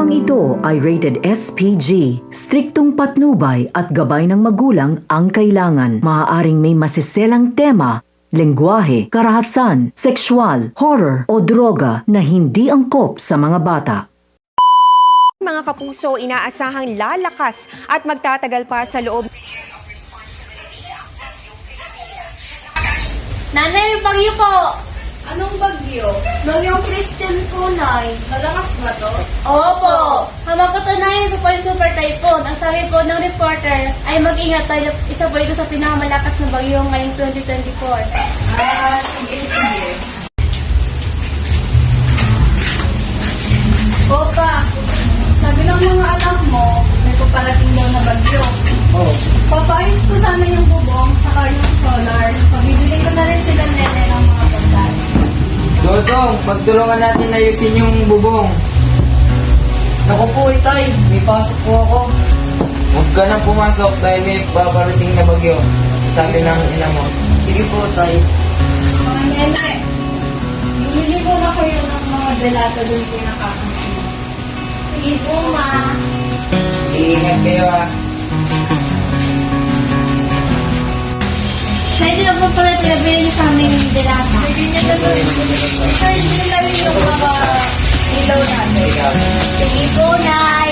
Programang ito ay rated SPG. Striktong patnubay at gabay ng magulang ang kailangan. Maaaring may masiselang tema, lengguwahe, karahasan, sexual, horror o droga na hindi angkop sa mga bata. Mga kapuso, inaasahang lalakas at magtatagal pa sa loob. Nanay, may bagyo po! Anong bagyo? Bagyong Christian po, Nay. Malakas ba to? Opo! Hamagkatunayan ko po yung super typhoon. Ang sabi po ng reporter ay mag-ingat tayo. Isa po ito sa pinakamalakas na bagyo ngayong 2024. Sige. Opa, sabi ng mga anak mo, may paparating daw na bagyo. Papayos ko sana yung bubong, saka yung solar. Pabibili ko na rin sila nene ng mga pagkain. Dodong, pagtulungan natin ayusin yung bubong. Naku po, Itay, may pasok po ako. Huwag ka nang pumasok dahil may paparating na bagyo. Sabi ng ina mo. Sige po, Tay. Mga nene, bumili ko na kayo ng mga gelato dun pinakakasin. Sige po, ma. Iingat kayo ha. Nay, di na po pala pinabili niyo sa aming dilata. Hindi niya gagawin. Ito, hindi nila yung mga ilaw natin. Sige po, Nay!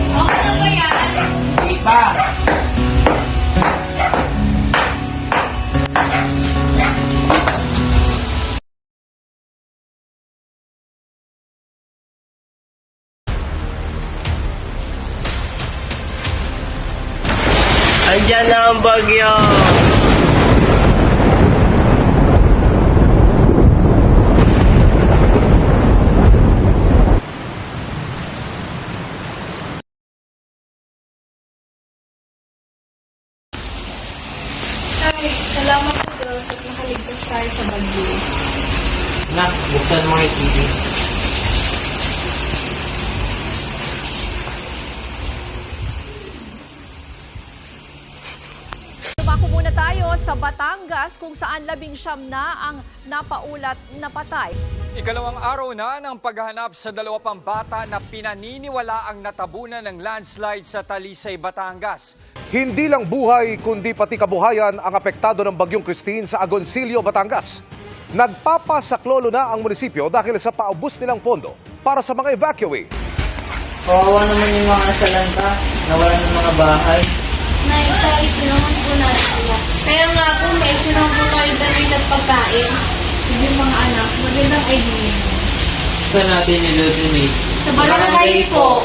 Okay na ba yan? Hindi pa. Andiyan na ang bagyo! Ay, salamat po Diyos at nakaligtas tayo sa bagyo. Nak, buksan mo yung TV. Tumako muna tayo sa Batangas kung saan 19 na ang napaulat na patay. Ikalawang araw na ng paghahanap sa dalawa pang bata na pinaniniwala ang natabunan ng landslide sa Talisay, Batangas. Hindi lang buhay kundi pati kabuhayan ang apektado ng Bagyong Christine sa Agoncillo, Batangas. Nagpapasaklolo na ang munisipyo dahil sa paubos nilang pondo para sa mga evacuee. Kawawa naman yung mga nasalanta. Nawalan ng mga bahay. Nay, kahit naman po natin sila. Kaya nga po, may sinong po kayo damit at pagkain. Yung mga anak, magandang idea. Saan natin nilodinate? Sa barangay po.